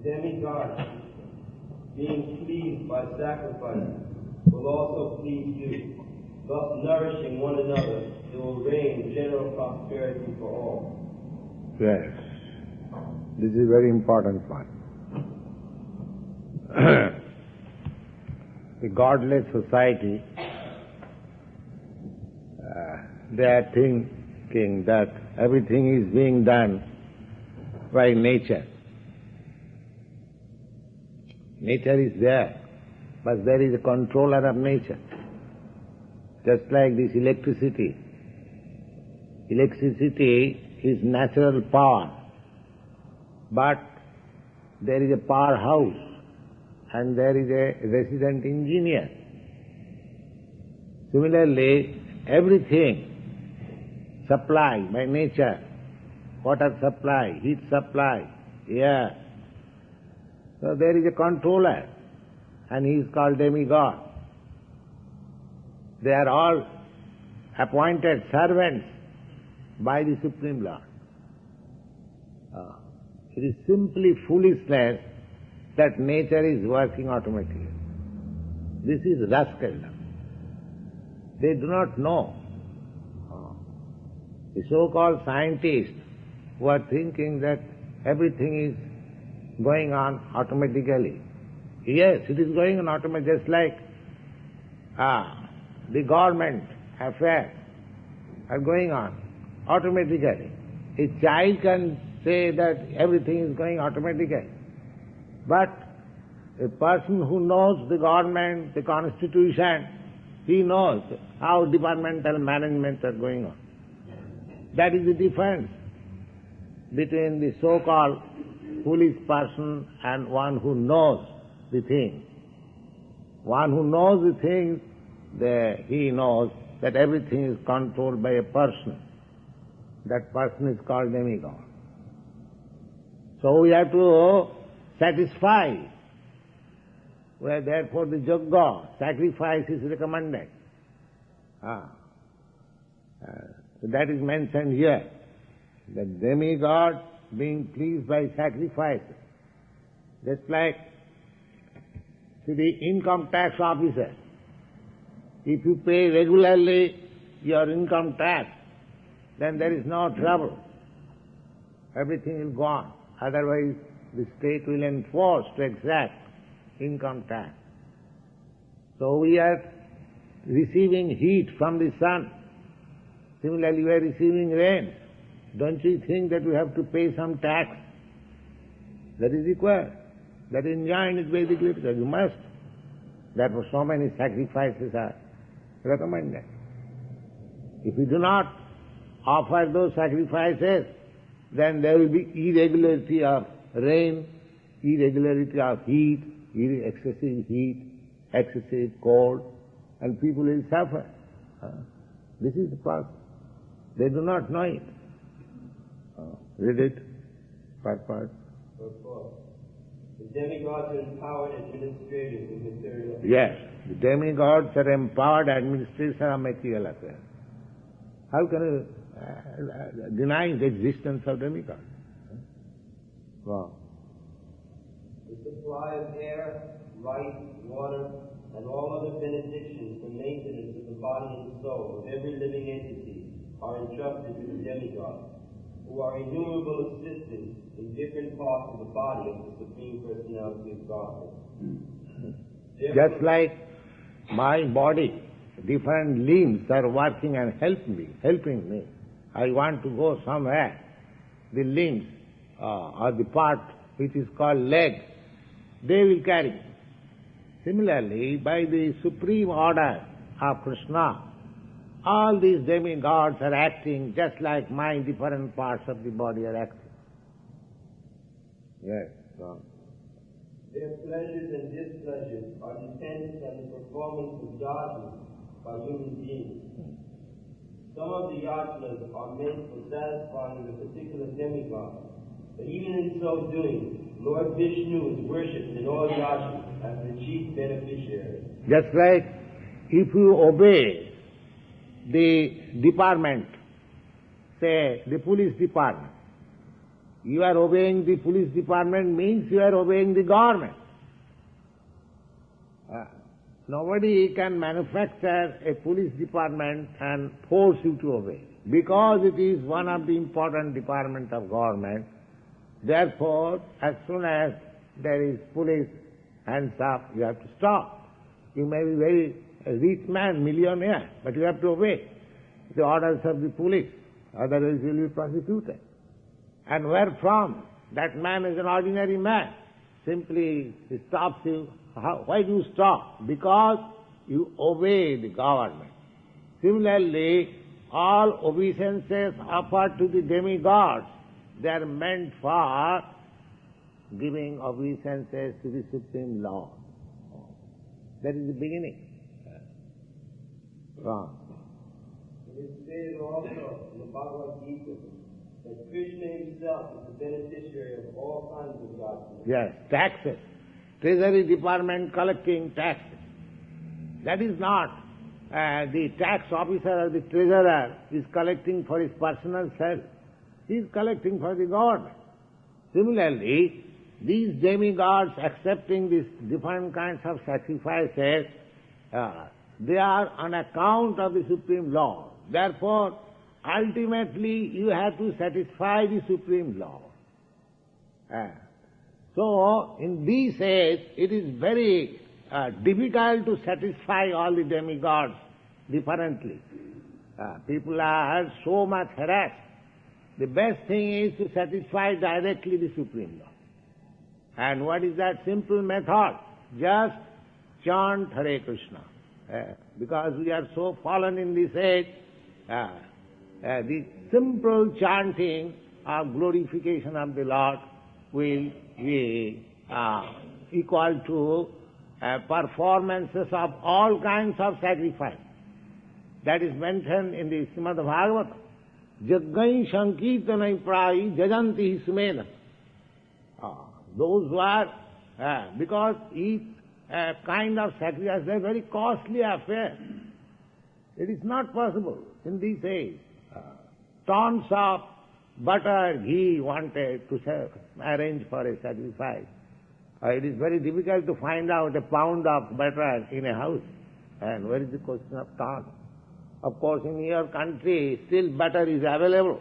demigod, being pleased by sacrifice, will also please you. Thus nourishing one another, it will reign general prosperity for all. Yes, this is a very important point. The godless society, they are thinking that everything is being done by nature. Nature is there, but there is a controller of nature. Just like this electricity. Electricity is natural power, but there is a powerhouse and there is a resident engineer. Similarly, everything supplied by nature, water supply, heat supply, air. So there is a controller, and he is called demigod. They are all appointed servants by the Supreme Lord. It is simply foolishness that nature is working automatically. This is rascaldom. They do not know. The so-called scientists who are thinking that everything is going on automatically. Yes, it is going on automatically, just like the government affairs are going on automatically. A child can say that everything is going automatically. But a person who knows the government, the constitution, he knows how departmental managements are going on. That is the difference between the so-called foolish person and one who knows the thing. One who knows the things, he knows that everything is controlled by a person. That person is called demigod. So we have to satisfy. Therefore the yajna, sacrifice is recommended. So that is mentioned here. The demigod being pleased by sacrifices. Just like to the income tax officer. If you pay regularly your income tax, then there is no trouble. Everything will go on. Otherwise, the state will enforce to exact income tax. So we are receiving heat from the sun. Similarly, we are receiving rain. Don't you think that we have to pay some tax? That is required. That is enjoined in Vedic literature. You must. Therefore, so many sacrifices are recommended. If you do not offer those sacrifices, then there will be irregularity of rain, irregularity of heat, excessive cold, and people will suffer. This is the process. They do not know it. Read it, part. The demigods are empowered administrators of material affairs. Yes, the demigods are empowered administrators of material affairs. How can you deny the existence of demigods? Wow. The supply of air, light, water, and all other benedictions for maintenance of the body and soul of every living entity are entrusted to the demigods, who are innumerable assistants in different parts of the body of the Supreme Personality of Godhead. Just like my body, different limbs are working and helping me. I want to go somewhere. The limbs or the part which is called leg, they will carry me. Similarly, by the supreme order of Krishna, all these demigods are acting just like my different parts of the body are acting. Yes, go on. Their pleasures and displeasures are dependent on the performance of yajnas by human beings. Some of the yajnas are meant for satisfying the particular demigod, but even in so doing, Lord Vishnu is worshipped in all yajnas as the chief beneficiary. Just like if you obey the department, say the police department, You are obeying the police department means you are obeying the government. Nobody can manufacture a police department and force you to obey. Because it is one of the important departments of government, therefore, as soon as there is police hands up, you have to stop. You may be very rich man, millionaire, but you have to obey the orders of the police, otherwise you will be prosecuted. And where from? That man is an ordinary man. Simply he stops you. Why do you stop? Because you obey the government. Similarly, all obeisances offered to the demigods, they are meant for giving obeisances to the Supreme Lord. That is the beginning. Wrong. It is stated also in the Bhagavad Gita that Krishna himself is the beneficiary of all kinds of godliness. Yes, taxes. Treasury department collecting taxes. That is not the tax officer or the treasurer is collecting for his personal self. He is collecting for the government. Similarly, these demigods accepting these different kinds of sacrifices, they are on account of the Supreme Lord. Therefore, ultimately you have to satisfy the Supreme Lord. So, in this age, it is very difficult to satisfy all the demigods differently. People are so much harassed. The best thing is to satisfy directly the Supreme Lord. And what is that simple method? Just chant Hare Krishna. Because we are so fallen in this age, the simple chanting of glorification of the Lord will be equal to performances of all kinds of sacrifice. That is mentioned in the Srimad Bhagavatam. Jaggai sankirtanai prai jajanti sumena. Those who are, because each kind of sacrifice is a very costly affair. It is not possible in this age. Tons of butter, ghee wanted to arrange for a sacrifice. It is very difficult to find out a pound of butter in a house. And where is the question of tons? Of course, in your country, still butter is available.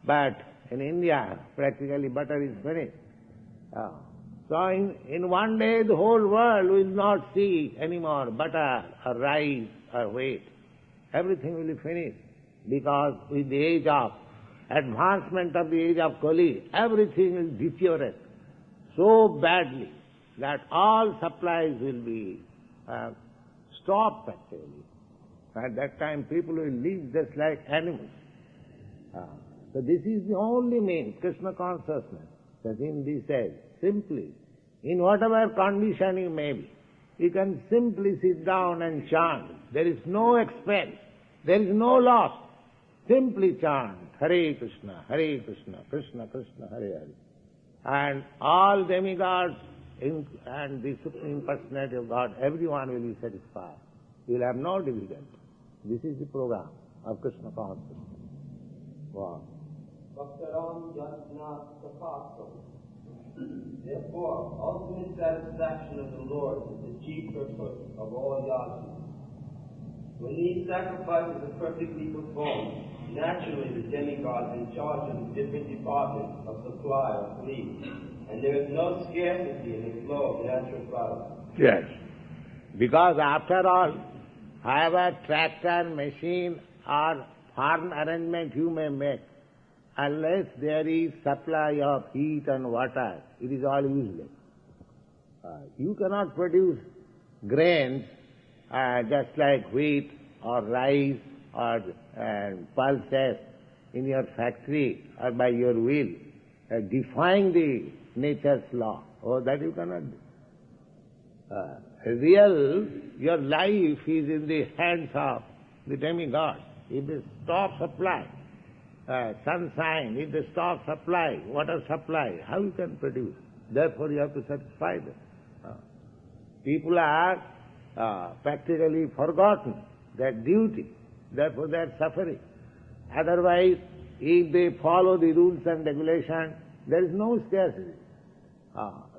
But in India, practically butter is finished. So in one day, the whole world will not see any more butter or rice or wheat. Everything will be finished. Because with the age of advancement of the age of Kali, everything will deteriorate so badly that all supplies will be stopped actually. At that time people will live just like animals. So this is the only means, Krishna consciousness, that in this age, simply, in whatever condition you may be, you can simply sit down and chant. There is no expense, there is no loss. Simply chant Hare Krishna, Krishna Krishna, Hare Hare. And all demigods and the Supreme Personality of God, everyone will be satisfied. You will have no difficulty. This is the program of Krishna consciousness. Wow. Bhaktaram yajna tapasam. Therefore, ultimate satisfaction of the Lord is the chief purpose of all yajnas. When these sacrifices are perfectly performed, naturally the demigods in charge of the different departments of supply are pleased, and there is no scarcity in the flow of natural products. Yes, because after all, however tractor, machine or farm arrangement you may make, unless there is supply of heat and water, it is all useless. You cannot produce grains just like wheat or rice or pulses in your factory or by your will, defying the nature's law. Oh, that you cannot do. Your life is in the hands of the demigod. If they stop supply, sunshine, if they stop supply, water supply, how you can produce? Therefore you have to satisfy them. People are practically forgotten their duty. Therefore they are suffering. Otherwise, if they follow the rules and regulations, there is no scarcity.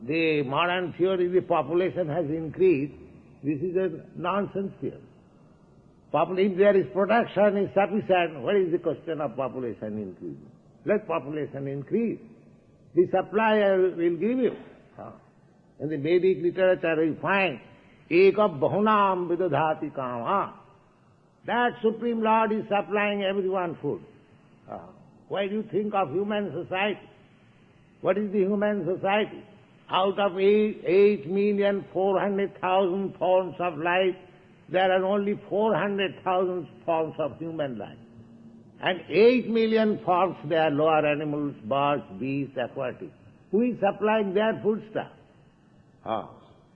The modern theory, the population has increased. This is a nonsense theory. If there is production is sufficient, what is the question of population increasing? Let population increase. The supply I will give you. In the Vedic literature we find, Eka Bahunam Vidadhati Kama. That Supreme Lord is supplying everyone food. Why do you think of human society? What is the human society? Out of 8,400,000 forms of life, there are only 400,000 forms of human life. And 8 million forms, they are lower animals, birds, beasts, aquatic. Who is supplying their foodstuff?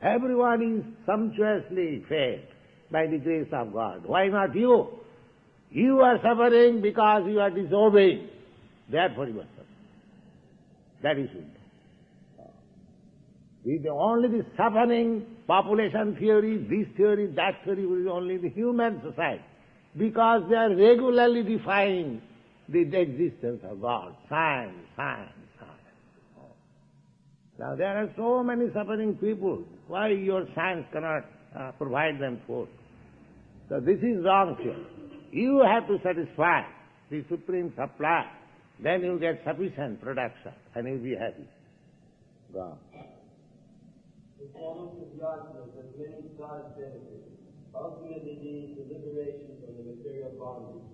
Everyone is sumptuously fed by the grace of God. Why not you? You are suffering because you are disobeying. Therefore you are suffering. That is it. Only the suffering, population theory, this theory, that theory is only the human society. Because they are regularly defying the existence of God. Science, science, science. Now there are so many suffering people. Why your science cannot provide them food? So this is wrong theory. You have to satisfy the supreme supply. Then you get sufficient production and you'll be happy. God. Performance of yajnas has many side benefits. Ultimately leads to liberation from the material bondage.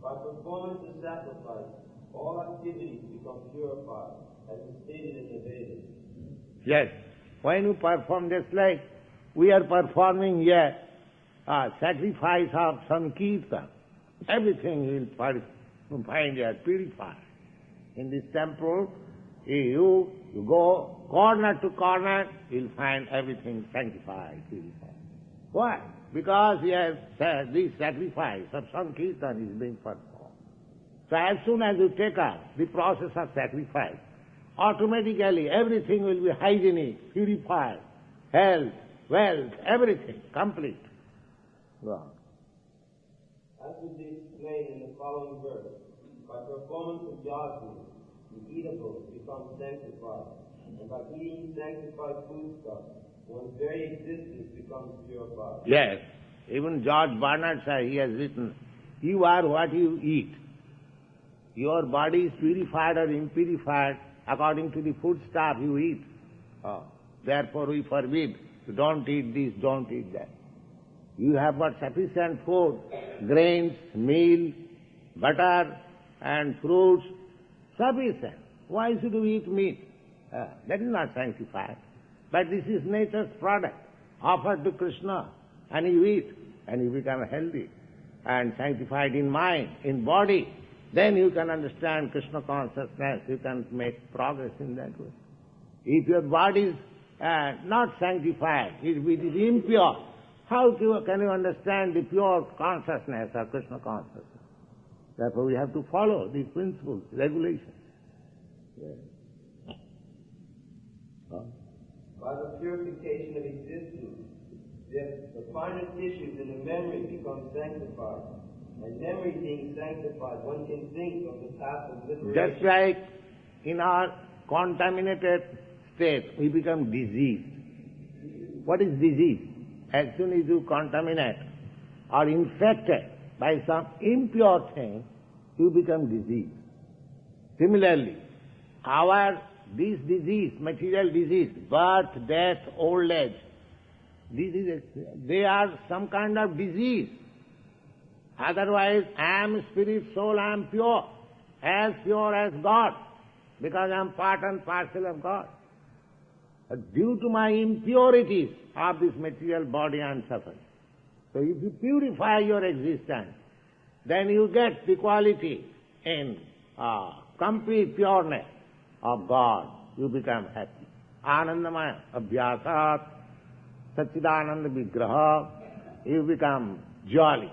By performance of sacrifice, all activities become purified, as is stated in the Vedas. Yes. When you perform, just like we are performing here, sacrifice of Sankirtan, everything you will find here purified. In this temple, you go corner to corner, you'll find everything sanctified, purified. Why? Because yes, this sacrifice of Sankirtan is being performed. So as soon as you take up the process of sacrifice, automatically everything will be hygienic, purified, health, wealth, everything, complete. Wow. As will be explained in the following verse, by performance of yajna, the eatable becomes sanctified, and by eating sanctified foodstuffs, one's very existence becomes purified. Yes. Even George Bernard Shaw, he has written, you are what you eat. Your body is purified or impurified according to the foodstuff you eat. Therefore we forbid, don't eat this, don't eat that. You have got sufficient food, grains, meal, butter and fruits, sufficient. Why should we eat meat? That is not sanctified. But this is nature's product, offered to Krishna, and you eat, and you become healthy and sanctified in mind, in body. Then you can understand Krishna consciousness, you can make progress in that way. If your body is not sanctified, if it is impure, how can you understand the pure consciousness of Krishna consciousness? Therefore we have to follow these principles, regulations. Yes. By the purification of existence, the finer tissues in the memory become sanctified. And memory being sanctified, one can think of the path of liberation. Just like in our contaminated state, we become diseased. What is disease? As soon as you contaminate or infected by some impure thing, you become diseased. Similarly, this disease, material disease, birth, death, old age, they are some kind of disease. Otherwise, I am spirit, soul, I am pure as God, because I am part and parcel of God. But due to my impurities of this material body, I am suffering. So if you purify your existence, then you get the quality in complete pureness of God. You become happy. Anandamaya, abhyasat, satchidananda vigraha, you become jolly.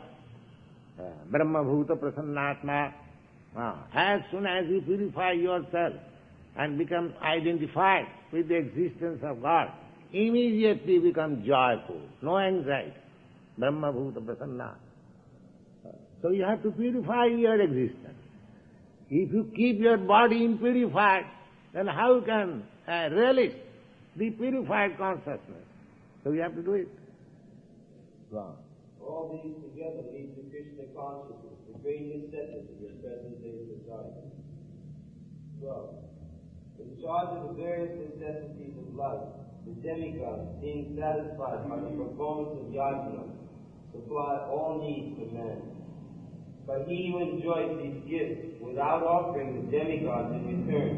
Brahma bhuta prasannatma. As soon as you purify yourself and become identified with the existence of God, immediately become joyful, no anxiety. Brahma bhuta prasanna. So you have to purify your existence. If you keep your body impurified, then how can relish the purified consciousness? So you have to do it. Wrong. All these together lead to Krishna consciousness, the great necessity of present-day society. 12. In charge of the various necessities of life, the demigods, being satisfied by the performance of yajna, supply all needs for man. But he who enjoys these gifts without offering the demigods in return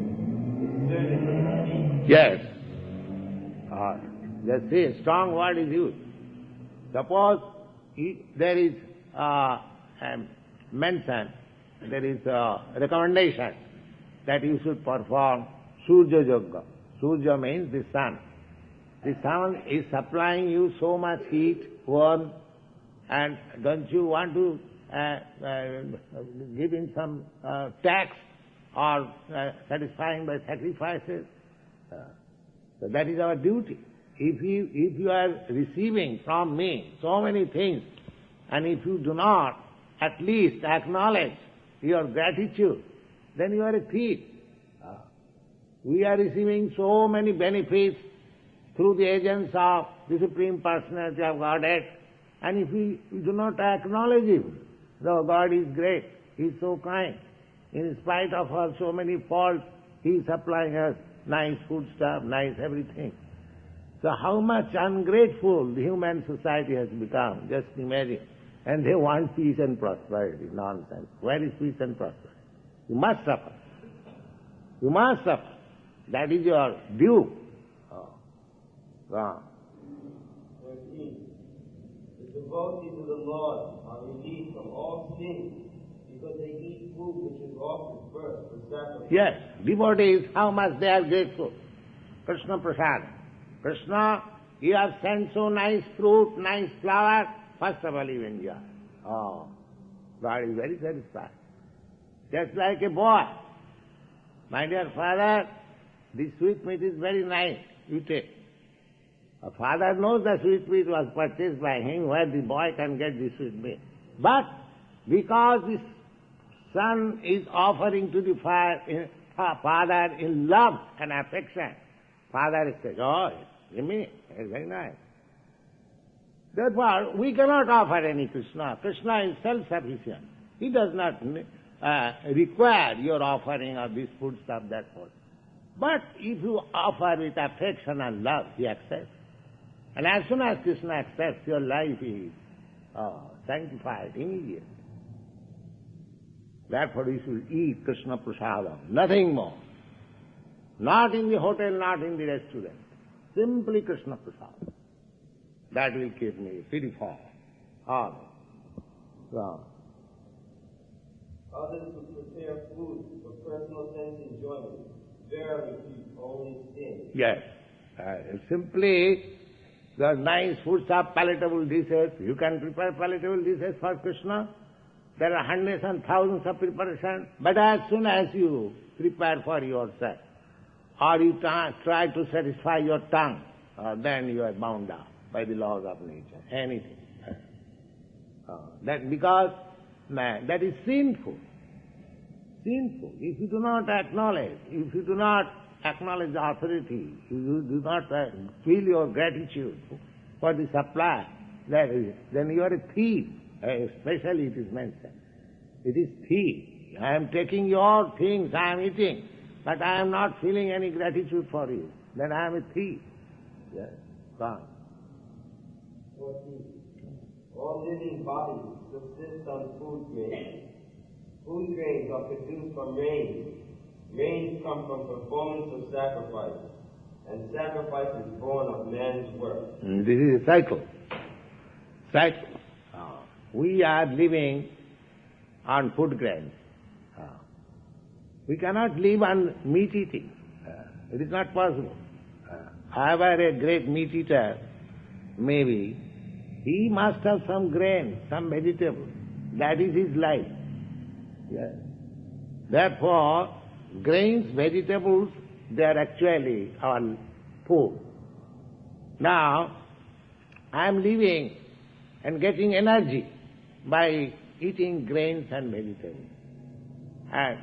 is certainly Yes. Let's see, a strong word is used. Suppose there is mention, there is a recommendation that you should perform Surya Yoga. Surya means the sun. The sun is supplying you so much heat, warmth, and don't you want to give in some tax or satisfying by sacrifices? So that is our duty. If you are receiving from me so many things, and if you do not at least acknowledge your gratitude, then you are a thief. We are receiving so many benefits through the agents of the Supreme Personality of Godhead, and if we do not acknowledge Him, though God is great, He is so kind, in spite of our so many faults, He is supplying us nice food stuff, nice everything. So how much ungrateful the human society has become, just imagine. And they want peace and prosperity. Nonsense. Where is peace and prosperity? You must suffer. You must suffer. That is your due. Wrong. 13. The devotees of the Lord are released from all sins because they eat food which is offered first for sacrifice. Yes, devotees, how much they are grateful. Krishna Prasad. Krishna, you have sent so nice fruit, nice flower, first of all you enjoy. Oh, God is very satisfied. Just like a boy. My dear father, this sweetmeat is very nice, you take. A father knows the sweetmeat was purchased by him, where the boy can get the sweetmeat. But because the son is offering to the father in love and affection, father says, oh, give me, it's very nice. Therefore, we cannot offer any Krishna. Krishna is self-sufficient. He does not require your offering of this food stuff, that food. But if you offer with affection and love, He accepts. And as soon as Krishna accepts, your life is sanctified immediately. Therefore you should eat Krishna Prasadam, nothing more. Not in the hotel, not in the restaurant. Simply Krishna Prasadam. That will keep me purified. All. Others who prepare food for personal sense enjoyment verily keep only sin. Yes. Simply the nice foods are palatable dishes. You can prepare palatable dishes for Krishna. There are hundreds and thousands of preparations. But as soon as you prepare for yourself, or you try to satisfy your tongue, then you are bound down by the laws of nature. Anything. That because that is sinful. Sinful. If you do not acknowledge, the authority, you do not feel your gratitude for the supply, then you are a thief. Especially it is mentioned. It is thief. I am taking your things, I am eating, but I am not feeling any gratitude for you. Then I am a thief. Yes, gone. 14. All living bodies subsist on food grains. Food grains are produced from rains. Rains come from performance of sacrifice, and sacrifice is born of man's work. This is a cycle. Cycle. We are living on food grains. We cannot live on meat eating. It is not possible. However, a great meat eater, maybe, he must have some grain, some vegetable. That is his life. Yes. Therefore, grains, vegetables, they are actually our food. Now, I am living and getting energy by eating grains and vegetables. And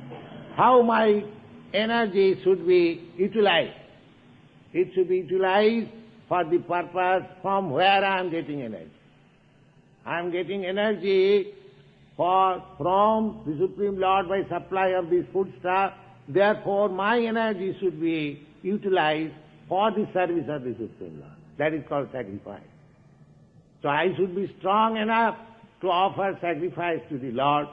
how my energy should be utilized. It should be utilized for the purpose from where I am getting energy. I am getting energy from the Supreme Lord by supply of this foodstuff. Therefore, my energy should be utilized for the service of the Supreme Lord. That is called sacrifice. So I should be strong enough to offer sacrifice to the Lord.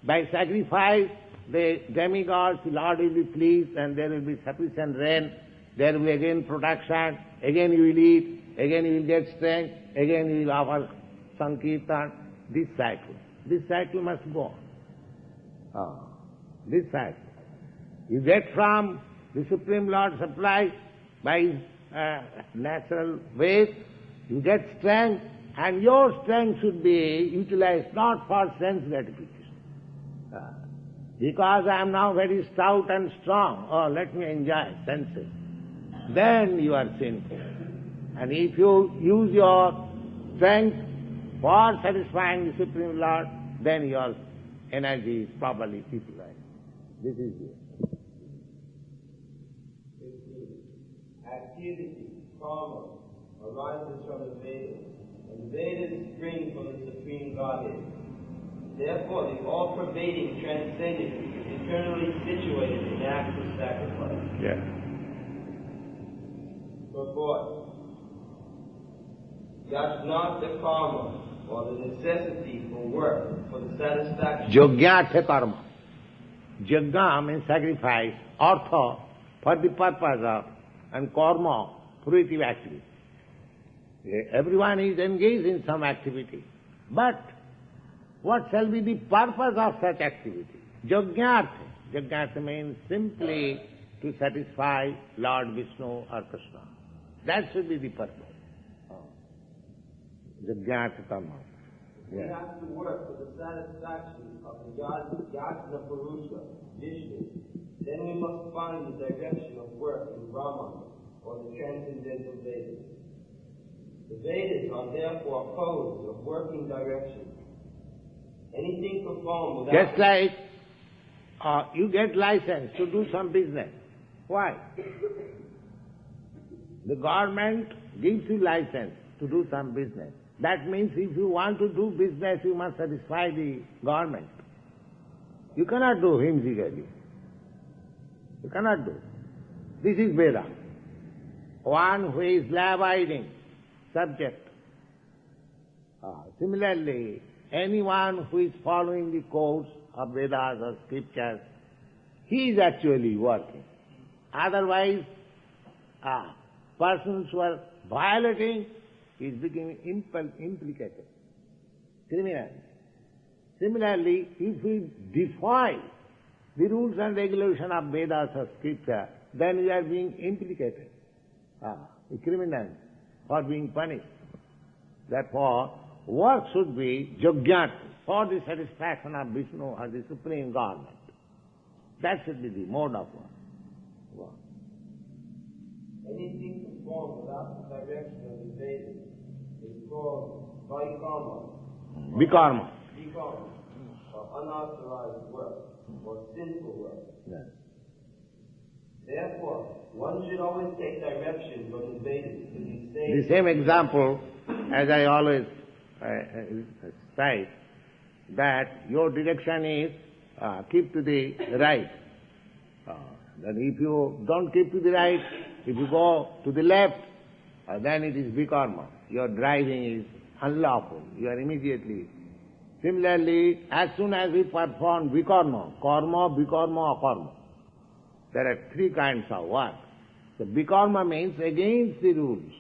By sacrifice, the demigods, the Lord will be pleased, and there will be sufficient rain. There will be again production, again you will eat, again you will get strength, again you will offer sankirtan. This cycle must go on. This cycle. You get from the Supreme Lord supply by His natural ways, you get strength, and your strength should be utilized not for sense gratification. Because I am now very stout and strong, let me enjoy senses. Then you are sinful. And if you use your strength for satisfying the Supreme Lord, then your energy is properly utilized. This is it. 15. Activity, karma, arises from the Vedas, and Vedas spring from the Supreme Godhead. Therefore, the all-pervading transcendent is eternally situated in acts of sacrifice. Yeah. Purport. Yajnata karma, or the necessity for work for the satisfaction. Yogyartha karma. Yajna means sacrifice, artha for the purpose of, and karma, fruitive activity. Everyone is engaged in some activity. But what shall be the purpose of such activity? Yogyartha. Yogyartha means simply to satisfy Lord Vishnu or Krishna. That should be the purpose. Yogyartha karma. We have to work for the satisfaction of the Yajna Purusha, Vishnu. Then we must find the direction of work in Brahman, or the transcendental Vedas. The Vedas are therefore codes of working direction. Anything performed without... Just like you get license to do some business. Why? The government gives you license to do some business. That means if you want to do business, you must satisfy the government. You cannot do whimsically. You cannot do. This is Veda. One who is law-abiding, subject. Similarly, anyone who is following the codes of Vedas or scriptures, he is actually working. Otherwise, persons who are violating is becoming implicated, criminal. Similarly, if we defy the rules and regulations of Vedas or scripture, then we are being implicated, a criminal, for being punished. Therefore, work should be yogyat, for the satisfaction of Vishnu or the Supreme Government. That should be the mode of work. Anything performed without the direction of the Vedas is called vaikarma. Vikarma. Vikarma, or unauthorized work, or sinful work. Yes. Therefore, one should always take direction from the Vedas to be safe. The same example, as I always cite, that your direction is keep to the right. Then if you don't keep to the right, if you go to the left, then it is vikarma. Your driving is unlawful. You are immediately. Similarly, as soon as we perform vikarma, karma, vikarma, akarma, there are three kinds of work. So vikarma means against the rules.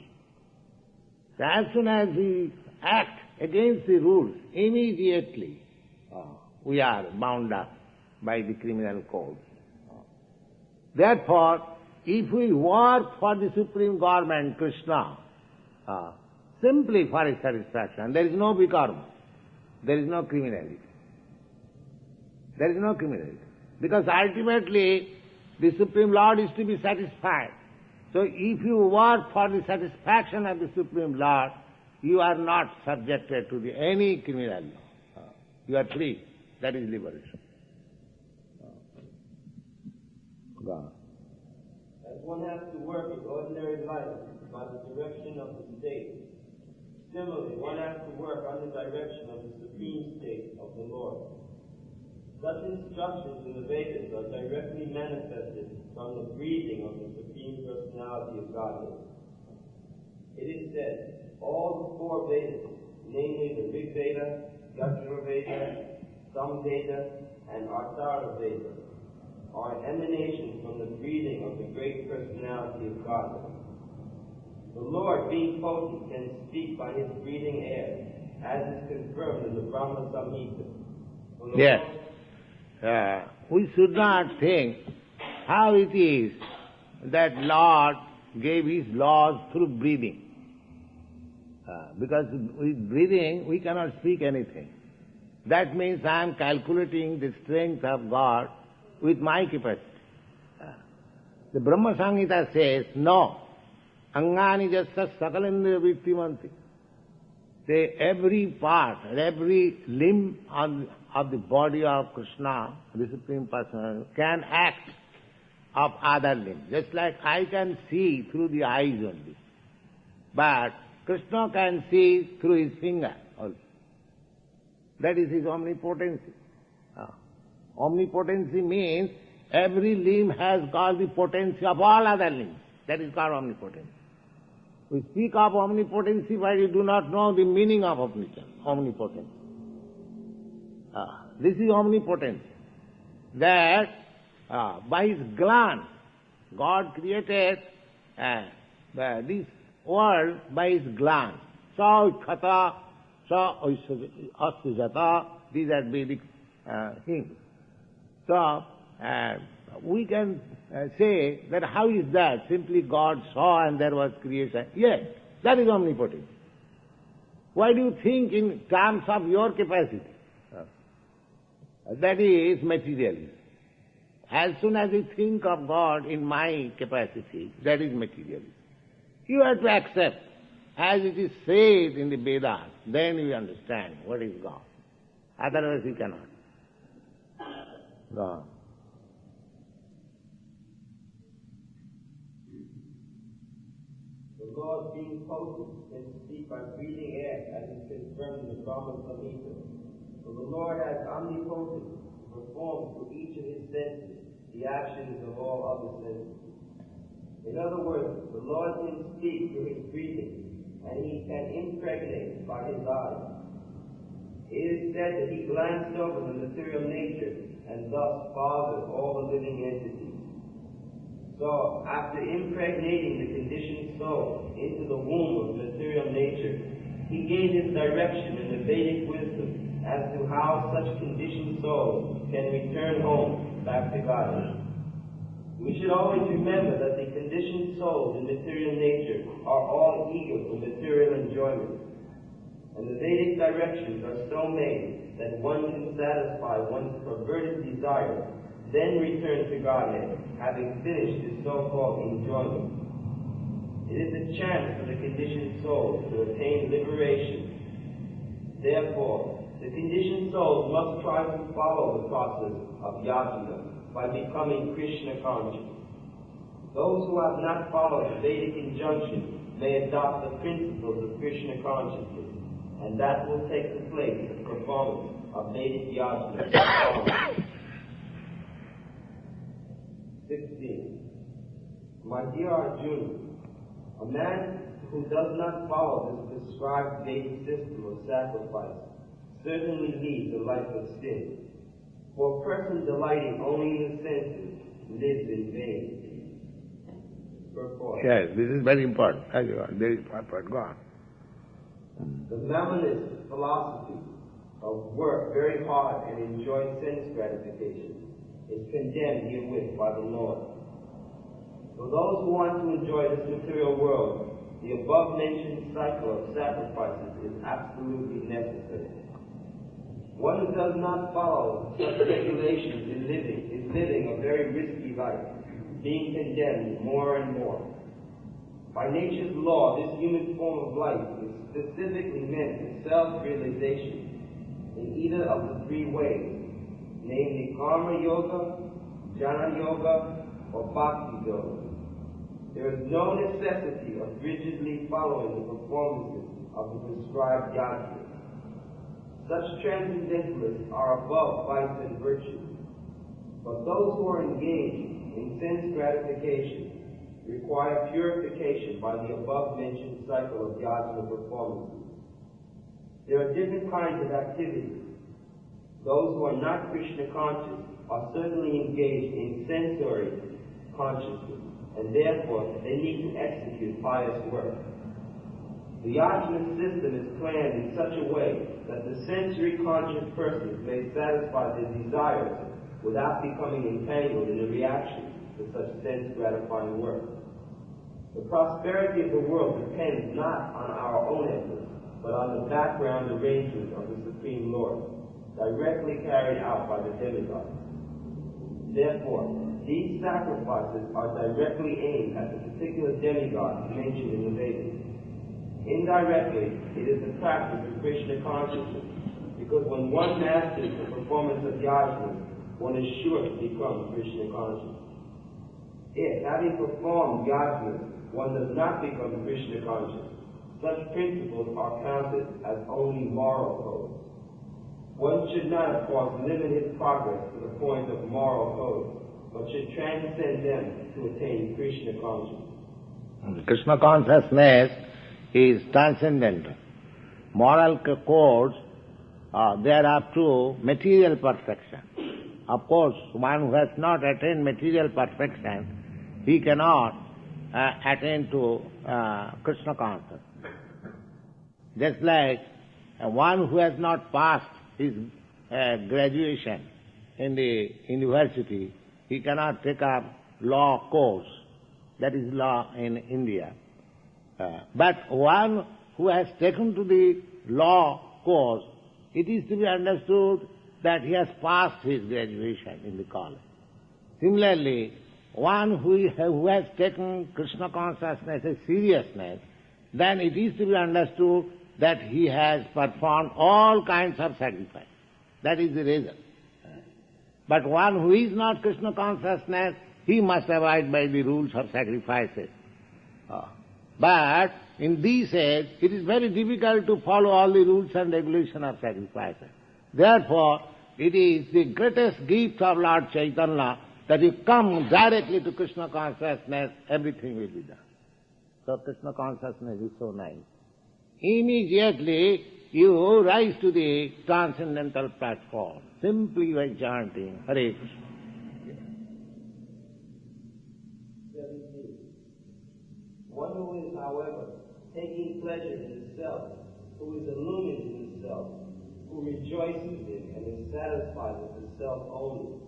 So as soon as we act against the rules, immediately we are bound up by the criminal code. Therefore, if we work for the Supreme Government, Krishna, simply for his satisfaction, there is no vikarma, there is no criminality. There is no criminality. Because ultimately, the Supreme Lord is to be satisfied. So if you work for the satisfaction of the Supreme Lord, you are not subjected to any criminal law. You are free. That is liberation. God. As one has to work in ordinary life by the direction of the state, similarly, one has to work under the direction of the supreme state of the Lord. Such instructions in the Vedas are directly manifested from the breathing of the Supreme Personality of Godhead. It is said, all the four Vedas, namely the Rig Veda, Yajur Veda, Sam Veda, and Atharva Veda, are emanations from the breathing of the great personality of Godhead. The Lord, being potent, can speak by his breathing air, as is confirmed in the Brahma Samhita. Yes. We should not think how it is that Lord gave his laws through breathing. Because with breathing we cannot speak anything. That means I am calculating the strength of God with my capacity. The Brahma Samhita says, no. Angani jasya sakalendriya vittimanti. Say every part, every limb of the body of Krishna, the Supreme Personality, can act of other limbs. Just like I can see through the eyes only. But Krishna can see through his finger also. That is his omnipotency. Omnipotency means every limb has got the potency of all other limbs. That is called omnipotency. We speak of omnipotency, but we do not know the meaning of omnipotency. This is omnipotency. That by his glance, God created this world by his glance. Sa ukkata, sa asujata, these are Vedic things. So, we can say that how is that? Simply God saw and there was creation. Yes, that is omnipotence. Why do you think in terms of your capacity? That is materialism. As soon as you think of God in my capacity, that is materialism. You have to accept, as it is said in the Vedas, then you understand what is God. Otherwise you cannot. God. The Lord, being potent, can speak by breathing air, as is confirmed in the Brahma Samhita. For the Lord, as omnipotent, performs through each of his senses the actions of all other senses. In other words, the Lord can speak through his breathing, and he can impregnate by his eyes. It is said that he glanced over the material nature and thus fathered all the living entities. So, after impregnating the conditioned soul into the womb of material nature, he gave his direction in the Vedic wisdom as to how such conditioned souls can return home back to God. We should always remember that the conditioned souls in material nature are all eager for material enjoyment. And the Vedic directions are so made that one can satisfy one's perverted desires, then return to Godhead, having finished his so-called enjoyment. It is a chance for the conditioned souls to attain liberation. Therefore, the conditioned souls must try to follow the process of yajna by becoming Krishna conscious. Those who have not followed the Vedic injunction may adopt the principles of Krishna consciousness, and that will take the place of performance of Vedic yajna. 16. My dear Arjuna, a man who does not follow this prescribed Vedic system of sacrifice certainly leads a life of sin. For a person delighting only in the senses lives in vain. Purport. Yes, this is very important. Very important. Go on. The Mamonist philosophy of work very hard and enjoy sense gratification is condemned herewith by the Lord. For those who want to enjoy this material world, the above-mentioned cycle of sacrifices is absolutely necessary. One who does not follow such regulations in living is living a very risky life, being condemned more and more. By nature's law, this human form of life is specifically meant for self-realization in either of the three ways, namely Karma Yoga, Jnana Yoga, or bhakti yoga. There is no necessity of rigidly following the performances of the prescribed yajnas. Such transcendentalists are above vice and virtue. But those who are engaged in sense gratification require purification by the above-mentioned cycle of yajna performances. There are different kinds of activities. Those who are not Krishna conscious are certainly engaged in sensory consciousness, and therefore they need to execute pious work. The yajna system is planned in such a way that the sensory conscious persons may satisfy their desires without becoming entangled in a reaction to such sense-gratifying work. The prosperity of the world depends not on our own efforts, but on the background arrangements of the Supreme Lord, directly carried out by the demigods. Therefore, these sacrifices are directly aimed at the particular demigods mentioned in the Vedas. Indirectly, it is the practice of Krishna consciousness, because when one masters the performance of yajna, one is sure to become Krishna conscious. If, having performed yajna, one does not become Krishna conscious, such principles are counted as only moral codes. One should not, of course, limit his progress to the point of moral codes, but should transcend them to attain Krishna consciousness. Krishna consciousness is transcendental. Moral codes, they are up to material perfection. Of course, one who has not attained material perfection, he cannot attain to Krishna consciousness. Just like one who has not passed his graduation in the university, he cannot take up law course. That is law in India. But one who has taken to the law course, it is to be understood that he has passed his graduation in the college. Similarly, one who has taken Krishna consciousness as seriousness, then it is to be understood that he has performed all kinds of sacrifice. That is the reason. But one who is not Krishna consciousness, he must abide by the rules of sacrifices. But in this age, it is very difficult to follow all the rules and regulations of sacrifices. Therefore, it is the greatest gift of Lord Chaitanya that you come directly to Krishna consciousness, everything will be done. So Krishna consciousness is so nice. Immediately you rise to the transcendental platform, simply by chanting Hare Krishna. 17. One who is, however, taking pleasure in himself, who is illumined in himself, who rejoices in and is satisfied with himself only,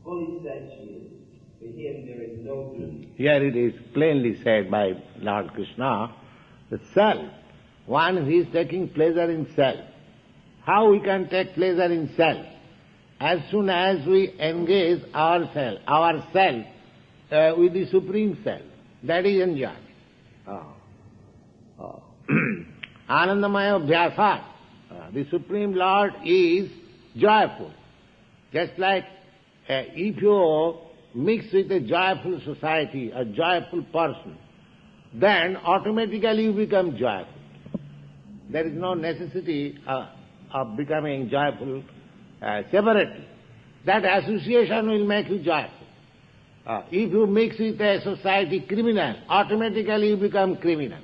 fully satiated, for him there is no duty. Here it is plainly said by Lord Krishna, the self, one who is taking pleasure in self. How we can take pleasure in self? As soon as we engage ourself with the Supreme Self, that is enjoy. Anandamaya Abhyasa, the Supreme Lord is joyful. Just like if you mix with a joyful society, a joyful person, then automatically you become joyful. There is no necessity of becoming joyful separately. That association will make you joyful. If you mix with a society criminal, automatically you become criminal.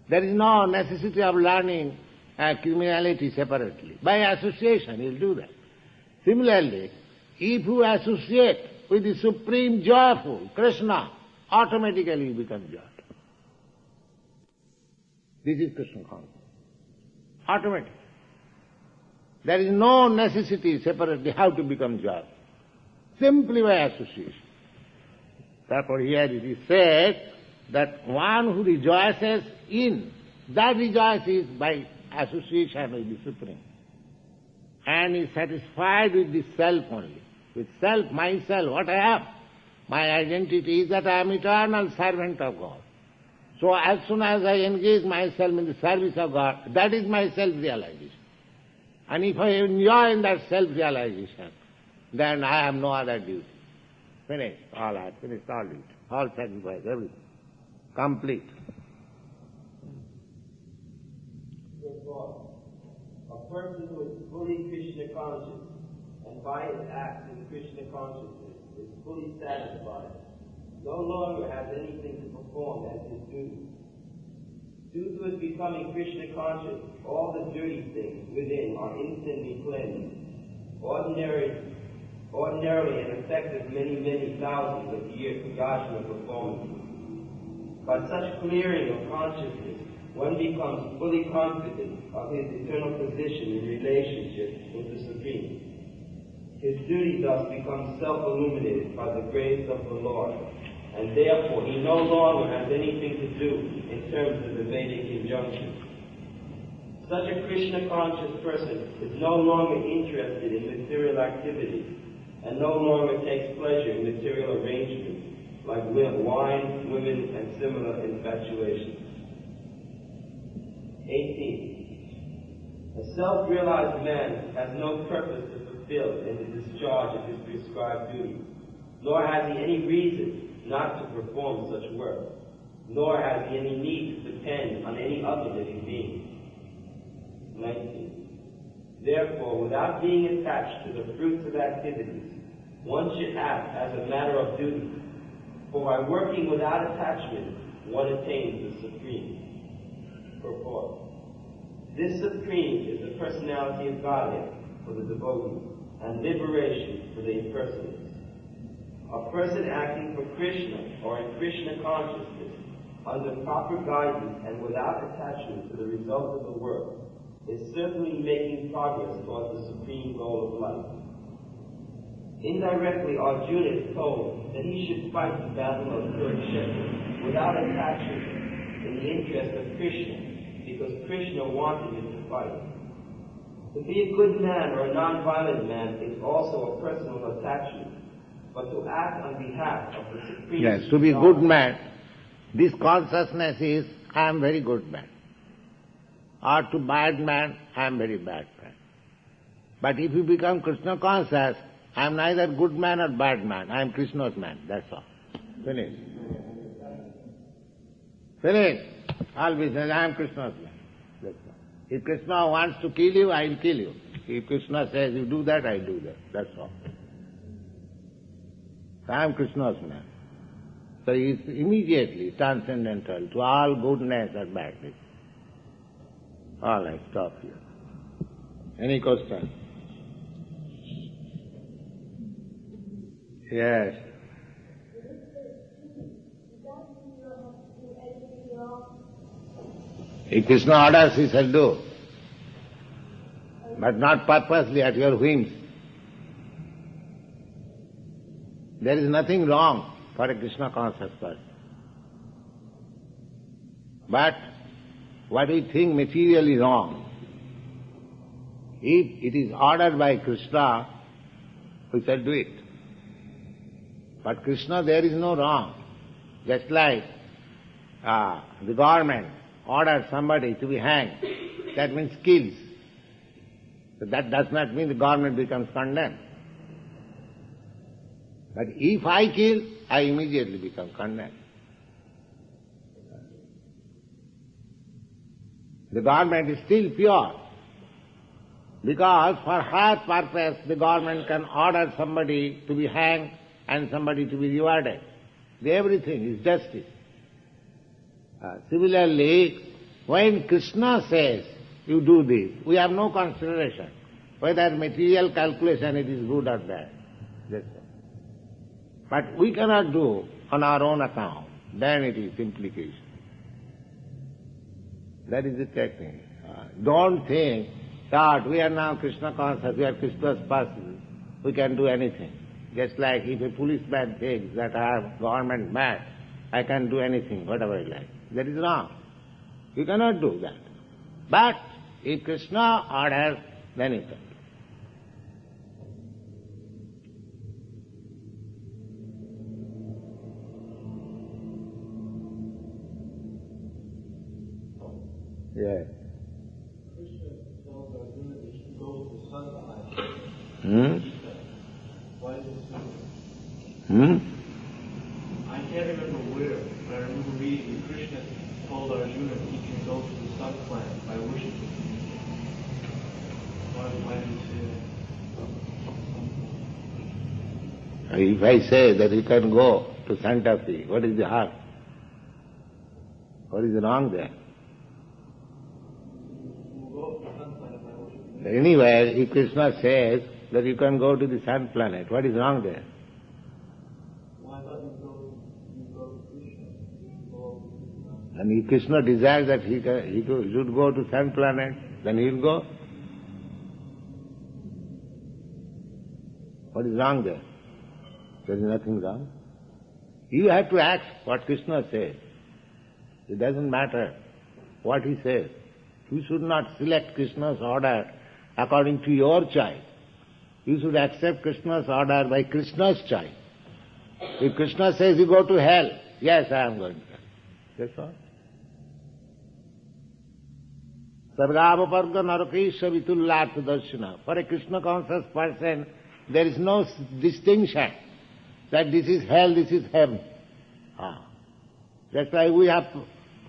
There is no necessity of learning criminality separately. By association you will do that. Similarly, if you associate with the Supreme Joyful, Krishna, automatically you become joyful. This is Krishna consciousness. Automatic. There is no necessity separately how to become joyful. Simply by association. Therefore here it is said that one who rejoices in, that rejoices by association with the Supreme. And is satisfied with the self only. With self, myself, what I am. My identity is that I am eternal servant of God. So as soon as I engage myself in the service of God, that is my self-realization. And if I enjoy in that self-realization, then I have no other duty. finished, all I finished all it, all sacrifice, everything. Complete. A person who is fully Krishna conscious and by his acts in Krishna consciousness is fully satisfied, no longer has anything to perform as his duty. Due to his becoming Krishna conscious, all the dirty things within are instantly cleansed. Ordinarily an effect of many thousands of years of yajna performances. By such clearing of consciousness, one becomes fully confident of his eternal position in relationship with the Supreme. His duty thus becomes self-illuminated by the grace of the Lord, and therefore he no longer has anything to do in terms of the Vedic injunction. Such a Krishna-conscious person is no longer interested in material activities and no longer takes pleasure in material arrangements like wine, women, and similar infatuations. 18. A self-realized man has no purpose to fulfill in the discharge of his prescribed duty, nor has he any reason not to perform such work, nor has he any need to depend on any other living being. 19. Therefore, without being attached to the fruits of activities, one should act as a matter of duty, for by working without attachment, one attains the Supreme. Purport. This Supreme is the personality of Godhead for the devotees and liberation for the impersonalists. A person acting for Krishna or in Krishna consciousness under proper guidance and without attachment to the result of the work is certainly making progress towards the supreme goal of life. Indirectly, Arjuna is told that he should fight the battle of Kurukshetra without attachment in the interest of Krishna, because Krishna wanted him to fight. To be a good man or a non-violent man is also a personal attachment, but to act on behalf of the Supreme... Yes, to be a good man, this consciousness is, I am very good man. Or to bad man, I am very bad man. But if you become Krishna conscious, I am neither good man or bad man, I am Krishna's man, that's all. Finish. Finish. Always says, I am Krishna's man. That's all. If Krishna wants to kill you, I will kill you. If Krishna says, you do that, I do that. That's all. I am Krishna's man. So he is immediately transcendental to all goodness or badness. All right, stop here. Any question? Yes. If Krishna orders, he shall do. But not purposely at your whims. There is nothing wrong for a Krishna conscious person. But what we think materially wrong, if it is ordered by Krishna, we shall do it. But Krishna, there is no wrong. Just like the government orders somebody to be hanged, that means kills. So that does not mean the government becomes condemned. But if I kill, I immediately become condemned. The government is still pure, because for her purpose the government can order somebody to be hanged and somebody to be rewarded. Everything is justice. Similarly, when Krishna says, you do this, we have no consideration whether material calculation it is good or bad. That's all. But we cannot do on our own account, then it is implication. That is the technique. Don't think that we are now Krishna conscious, we are Krishna's person, we can do anything. Just like if a policeman thinks that I have government mad, I can do anything, whatever I like. That is wrong. You cannot do that. But if Krishna orders, then you can. Yes. Krishna tells Arjuna that he goes to sunlight. Why is it so? can't remember where, but I remember reading that Krishna told Arjuna he can go to the sun planet by worshiping. Why did he say that? If I say that you can go to Santa Fe, what is the harm? What is wrong there? We'll go to the sun planet by worshiping. Anywhere, if Krishna says that you can go to the sun planet, what is wrong there? Why not you go to Krishna? And if Krishna desires that he should go to sun planet, then he will go. What is wrong there? There is nothing wrong. You have to act what Krishna says. It doesn't matter what he says. You should not select Krishna's order according to your choice. You should accept Krishna's order by Krishna's choice. If Krishna says you go to hell, yes, I am going to hell. That's all. Sargavaparga narakesha vitullatha darshana. For a Krishna conscious person, there is no distinction that this is hell, this is heaven. That's why we have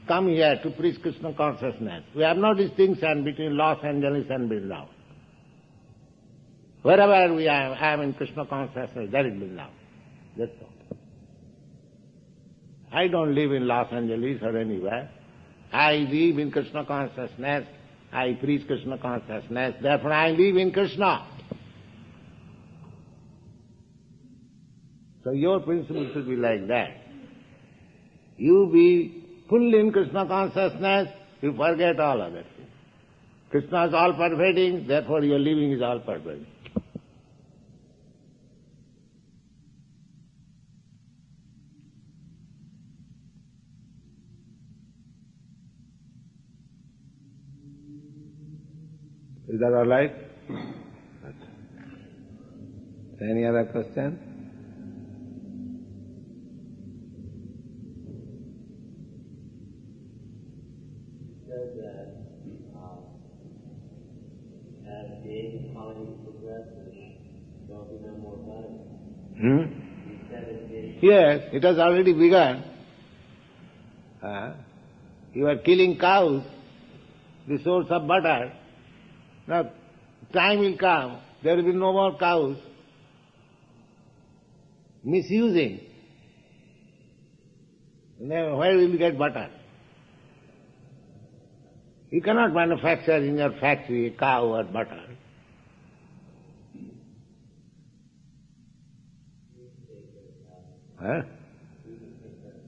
come here to preach Krishna consciousness. We have no distinction between Los Angeles and Vrindavan. Wherever we are, I am in Krishna consciousness, that is Vrindavan. That's all. I don't live in Los Angeles or anywhere. I live in Krishna consciousness. I preach Krishna consciousness. Therefore I live in Krishna. So your principle should be like that. You be full in Krishna consciousness, you forget all other things. Krishna is all pervading, therefore your living is all pervading. Is that all right? Any other question? As the age of economy progresses, there will be no more butter. Yes, it has already begun. You are killing cows, the source of butter. Now, time will come, there will be no more cows. Misusing. Then where will you get butter? You cannot manufacture in your factory cow or butter.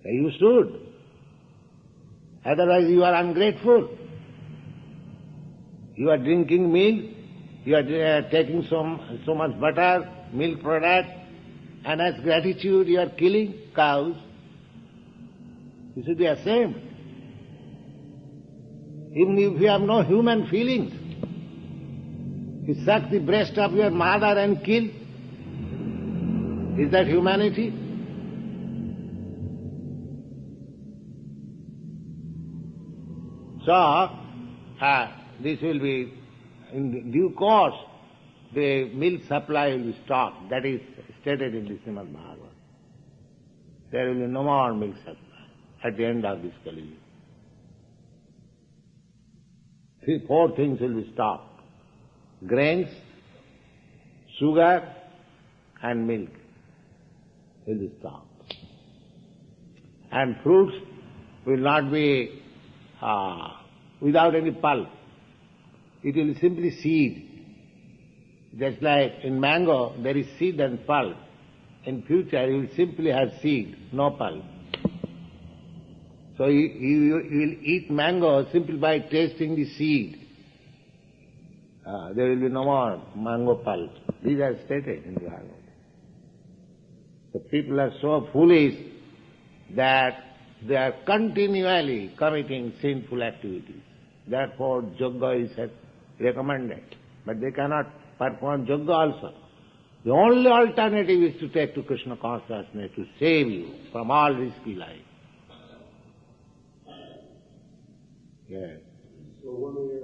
You should. Otherwise you are ungrateful. You are drinking milk, you are taking so much butter, milk product, and as gratitude you are killing cows. You should be ashamed. Even if you have no human feelings, you suck the breast of your mother and kill. Is that humanity? So, this will be, in due course, the milk supply will be stopped. That is stated in the Srimad Bhagavatam. There will be no more milk supply at the end of this Kali Yuga. 4 things will be stopped. Grains, sugar, and milk will be stopped. And fruits will not be without any pulp. It will be simply seed. Just like in mango, there is seed and pulp. In future, you will simply have seed, no pulp. So you will eat mango simply by tasting the seed. There will be no more mango pulp. These are stated in the Bhagavad. The people are so foolish that they are continually committing sinful activities. Therefore, yoga is recommended. But they cannot perform yoga also. The only alternative is to take to Krishna consciousness to save you from all risky life. Yes. So when they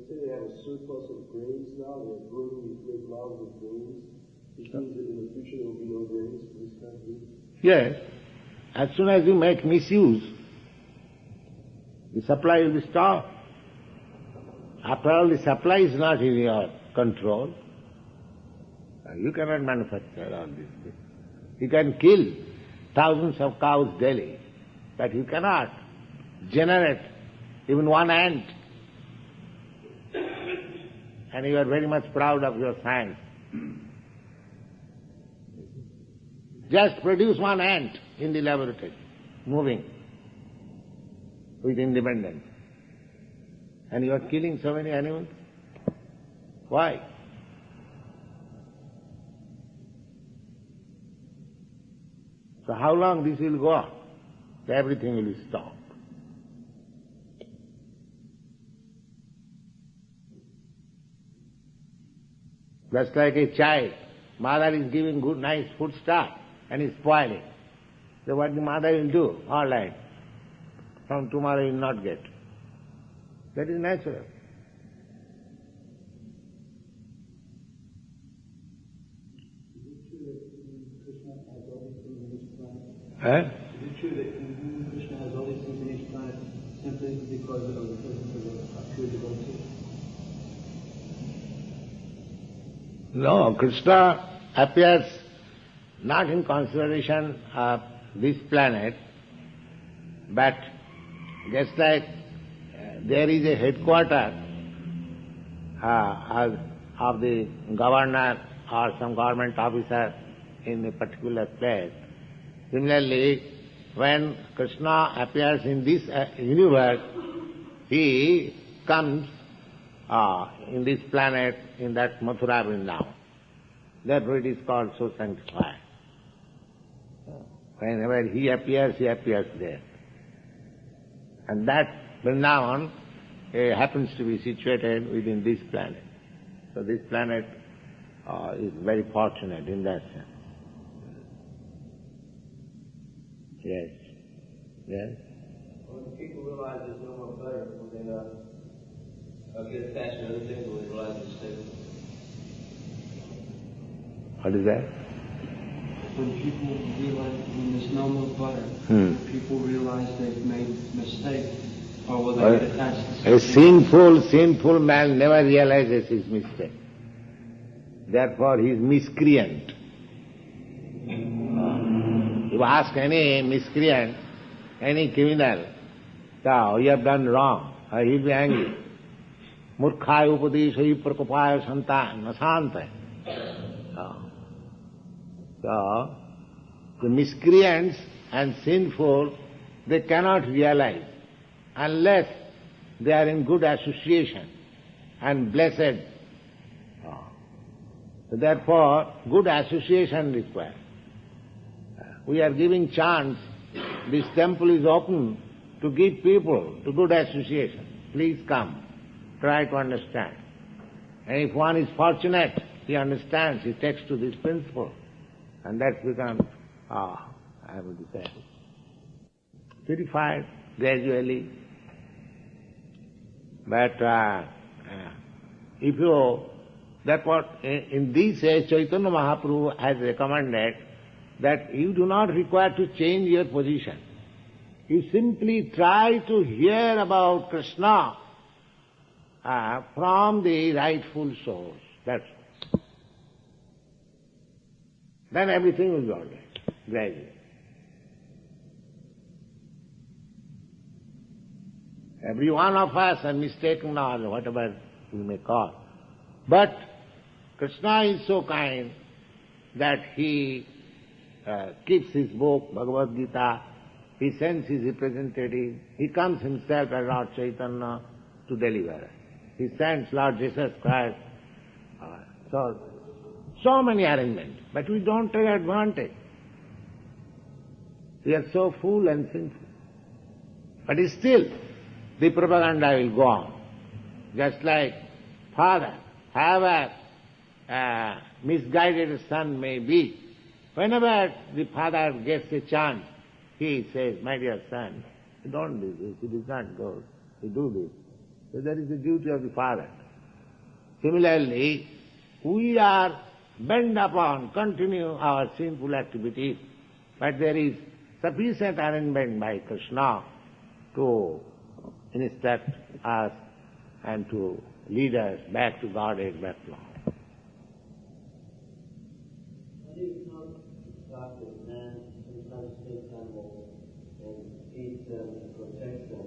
say they have a surplus of grains now, they're burning these great mountains of grains, which means that in the future there will be no grains for this country? Yes. As soon as you make misuse, the supply will be stopped. After all, the supply is not in your control. You cannot manufacture all these things. You can kill thousands of cows daily, but you cannot generate even one ant. And you are very much proud of your science. Just produce one ant in the laboratory, moving with independence. And you are killing so many animals? Why? So how long this will go on? Everything will stop. Just like a child, mother is giving good, nice food stuff and is spoiling. So what the mother will do? All right, from tomorrow you will not get. That is natural. Is it true that Krishna has all these things in each planet simply because of the presence of a pure devotee? No, Krishna appears not in consideration of this planet, but just like there is a headquarters of the governor or some government officer in a particular place. Similarly, when Krishna appears in this universe, he comes in this planet, in that Mathura Vrindavan. Therefore it is called so sanctified. Whenever he appears there. And that Vrindavan happens to be situated within this planet. So this planet is very fortunate in that sense. Yes. Yes? When people realize there's no more butter, when they get attached to other things, when they realize it's stable. What is that? When people realize when there's no more butter, people realize they've made mistakes, or will they get attached to A sinful man never realizes his mistake. Therefore he is miscreant. If you ask any miscreant, any criminal, so you have done wrong, he will be angry. Murkhaya upadeshai prakopaya santa nasanta. So, the miscreants and sinful, they cannot realize unless they are in good association and blessed. So therefore, good association required. We are giving chance, this temple is open to give people to good association. Please come, try to understand. And if one is fortunate, he understands, he takes to this principle. And that becomes, I would say, purified gradually. But if you, that what in this Chaitanya Mahaprabhu has recommended, that you do not require to change your position. You simply try to hear about Krishna from the rightful source. That's all. Then everything will be all right, gradually. Every one of us are mistaken or whatever we may call. But Krishna is so kind that he keeps his book, Bhagavad Gita, he sends his representative, he comes himself as Lord Chaitanya to deliver us. He sends Lord Jesus Christ. So many arrangements, but we don't take advantage. We are so full and sinful. But still, the propaganda will go on. Just like father, however misguided son may be, whenever the father gets a chance, he says, my dear son, you don't do this, it is not good, you do this. So that is the duty of the father. Similarly, we are bent upon continue our sinful activities, but there is sufficient arrangement by Krishna to instruct us and to lead us back to Godhead, back to God. How do you come to stop that man sometimes takes animals and feeds them and protects them,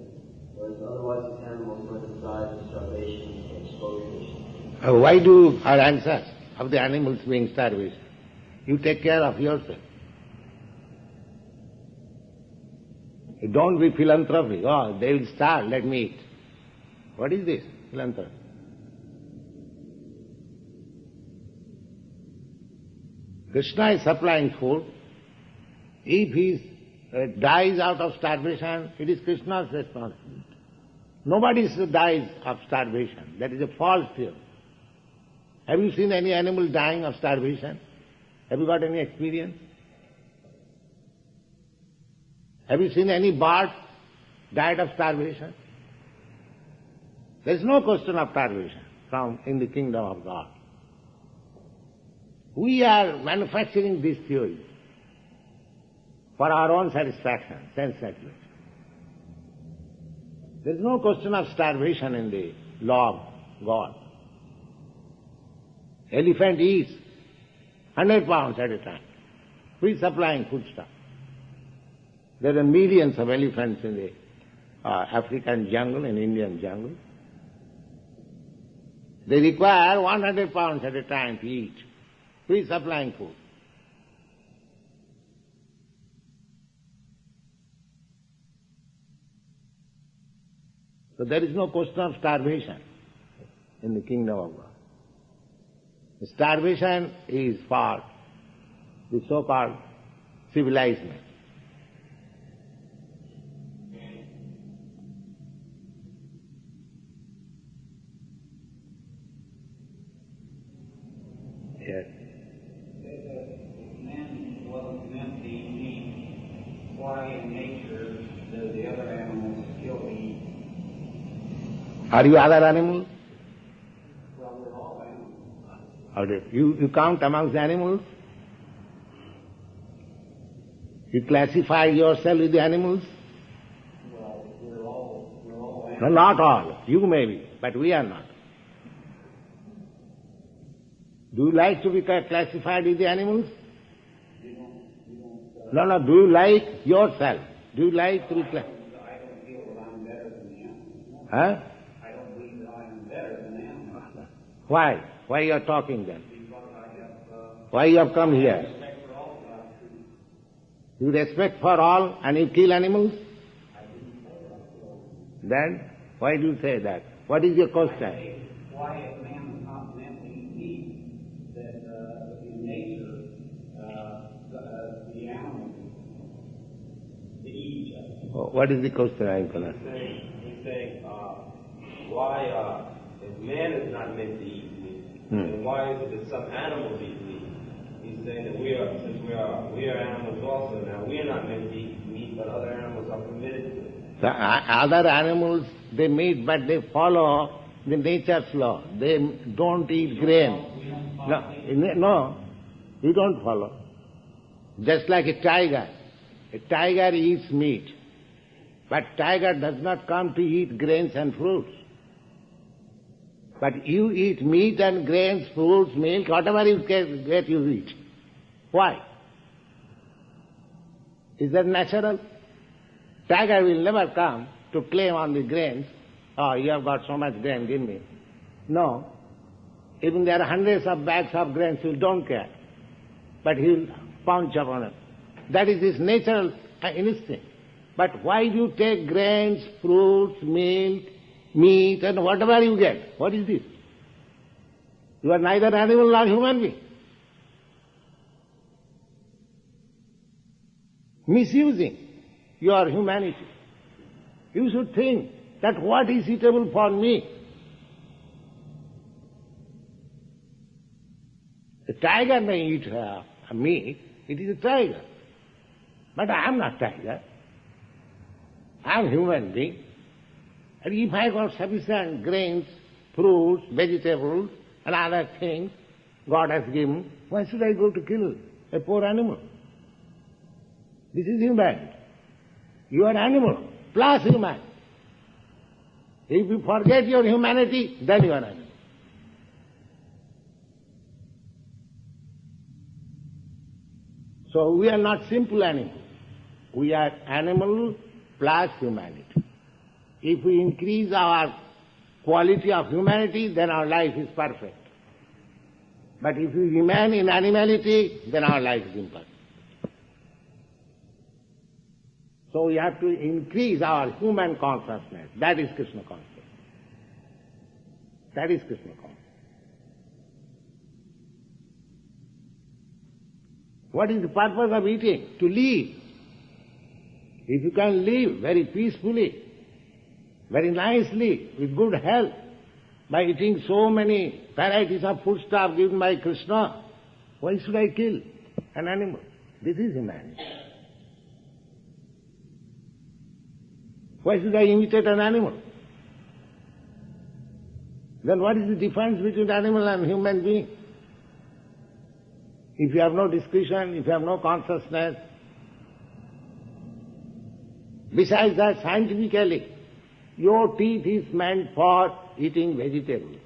whereas otherwise these animals were deprived of starvation or exposure? Why do our answers of the animals being starvation? You take care of yourself. Don't be philanthropy. Oh, they will starve, let me eat. What is this, philanthropy? Krishna is supplying food. If he dies out of starvation, it is Krishna's responsibility. Nobody dies of starvation. That is a false theory. Have you seen any animal dying of starvation? Have you got any experience? Have you seen any bird died of starvation? There is no question of starvation in the kingdom of God. We are manufacturing this theory for our own satisfaction, sense satisfaction. There is no question of starvation in the law of God. Elephant eats 100 pounds at a time. Who is supplying foodstuff? There are millions of elephants in the African jungle, in Indian jungle. They require 100 pounds at a time to eat. Who is supplying food? So there is no question of starvation in the kingdom of God. The starvation is for the so-called civilized man. Yes. Man wasn't meant to eat. Why in nature do the other animals still eat? Are you other animals? Well, we're all animals. How do you count amongst the animals? You classify yourself with the animals? Well, we're all No, animals. not all. You may be, but we are not. Do you like to be classified with the animals? No, do you like yourself? Do you like to be classified? I don't feel that I'm better than the animals. Huh? I don't believe that I am better than the animals. Why? Why you are talking then? Because I have Why you have come here? respect for all God's creatures. You respect for all and you kill animals? Then, why do you say that? What is your question? Why, if man was not meant to eat meat, that in nature, the animals eat each other? What is the question I am going to ask? He's saying, why, if man is not meant to eat meat, then why is it that some animals eat meat? He's saying that since we are animals also now, we are not meant to eat meat, but other animals are permitted to. The other animals, they meet, but they follow the nature's law. They don't eat grain. No, you don't follow. Just like a tiger. A tiger eats meat. But tiger does not come to eat grains and fruits. But you eat meat and grains, fruits, milk, whatever you get, you eat. Why? Is that natural? Tiger will never come to claim on the grains. Oh, you have got so much grain, give me. No. Even there are hundreds of bags of grains, he don't care. But he will pounce upon it. That is his natural instinct. But why do you take grains, fruits, milk, meat, and whatever you get? What is this? You are neither animal nor human being. Misusing your humanity. You should think that what is suitable for me. A tiger may eat meat, it is a tiger. But I am not tiger. I am human being. And if I got sufficient grains, fruits, vegetables, and other things God has given, why should I go to kill a poor animal? This is humanity. You are animal plus human. If you forget your humanity, then you are animal. So we are not simple animals. We are animal plus humanity. If we increase our quality of humanity, then our life is perfect. But if we remain in animality, then our life is imperfect. So we have to increase our human consciousness. That is Krishna consciousness. That is Krishna consciousness. What is the purpose of eating? To live. If you can live very peacefully, very nicely, with good health, by eating so many varieties of foodstuff given by Krishna, why should I kill an animal? This is humanity. Why should I imitate an animal? Then what is the difference between animal and human being? If you have no discretion, if you have no consciousness, besides that, scientifically, your teeth is meant for eating vegetables.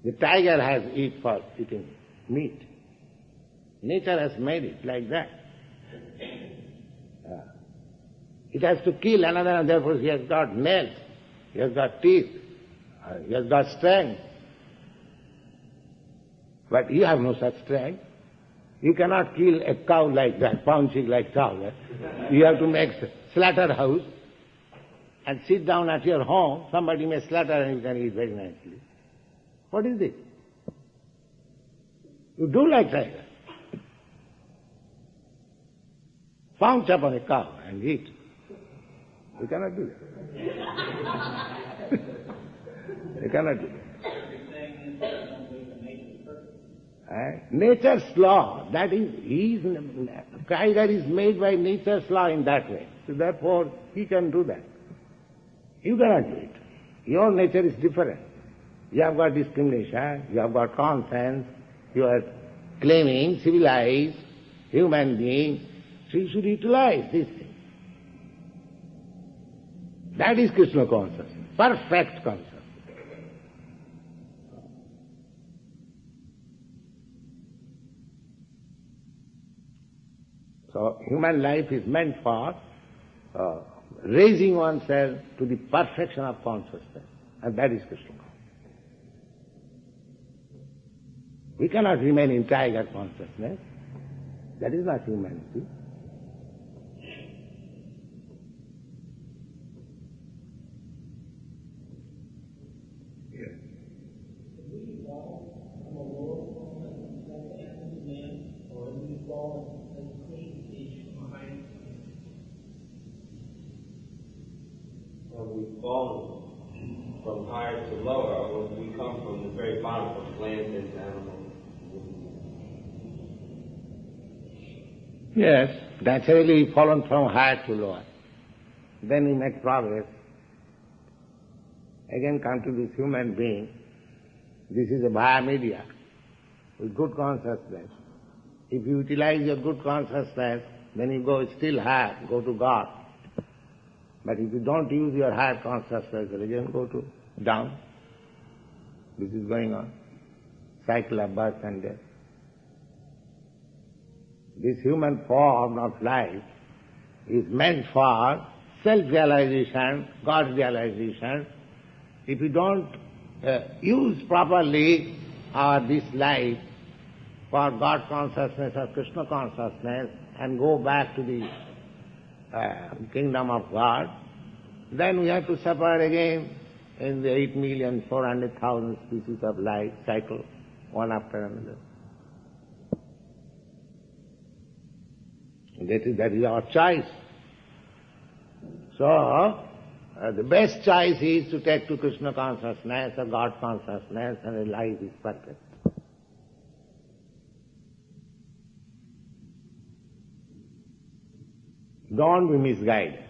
The tiger has eat for eating meat. Nature has made it like that. It has to kill another, and therefore he has got nails, he has got teeth, he has got strength. But you have no such strength. You cannot kill a cow like that, pouncing like cow. You have to make slaughterhouse and sit down at your home. Somebody may slaughter and you can eat very nicely. What is this? You do like tiger. Pounce upon a cow and eat. You cannot do that. You cannot do that. Nature's law, that is, tiger is made by nature's law in that way. So therefore, he can do that. You cannot do it. Your nature is different. You have got discrimination, you have got conscience, you are claiming civilized human being, so you should utilize this thing. That is Krishna consciousness, perfect consciousness. So human life is meant for raising oneself to the perfection of consciousness, and that is Krishna consciousness. We cannot remain in tiger consciousness. That is not humanity. We've fallen from higher to lower, or we come from the very bottom, from plants into animals. Yes, naturally we've fallen from higher to lower. Then we make progress. Again come to this human being. This is a via media with good consciousness. If you utilize your good consciousness, then you go still higher, go to God. But if you don't use your higher consciousness, then go to down. This is going on. Cycle of birth and death. This human form of life is meant for self-realization, God-realization. If you don't use properly this life for God consciousness or Krishna consciousness and go back to the kingdom of God, then we have to suffer again in the 8,400,000 species of life cycle, one after another. That is our choice. So, the best choice is to take to Krishna consciousness or God consciousness, and the life is perfect. Don't be misguided.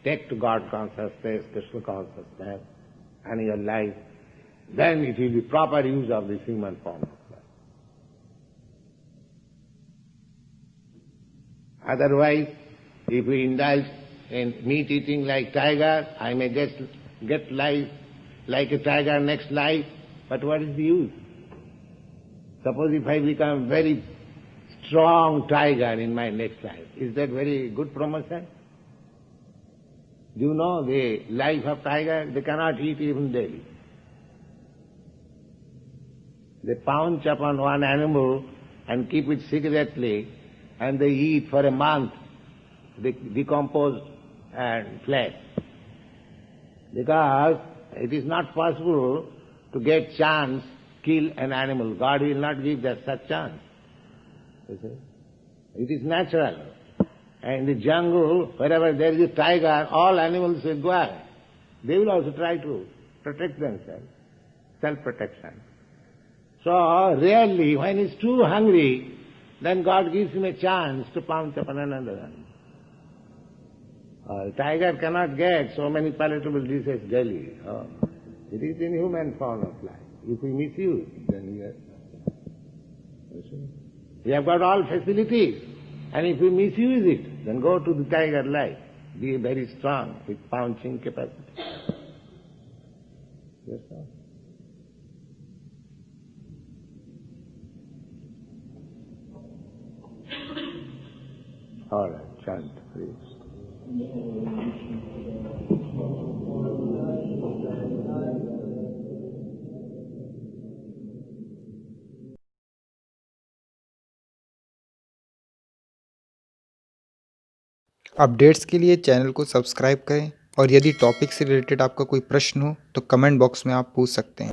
Take to God consciousness, Krishna consciousness, and your life, then it will be proper use of this human form of life. Otherwise, if we indulge in meat eating like tiger, I may just get life like a tiger next life, but what is the use? Suppose if I become very strong tiger in my next life, is that very good promotion? Do you know the life of tiger? They cannot eat even daily. They pounce upon one animal and keep it secretly, and they eat for a month the decomposed flesh. Because it is not possible to get chance kill an animal. God will not give that such chance. You see? It is natural. And in the jungle, wherever there is a tiger, all animals will go out. They will also try to protect themselves. Self-protection. So, rarely, when he's too hungry, then God gives him a chance to pounce upon another animal. Tiger cannot get so many palatable dishes daily. It is in human form of life. If we misuse, then we have got all facilities. And if we misuse it, then go to the tiger life. Be very strong with pouncing capacity. Yes, sir. All right, chant, please. Updates के लिए channel को subscribe करें और यदि topic से related आपका कोई प्रश्न हो तो कमेंट बॉक्स में आप पूछ सकते हैं।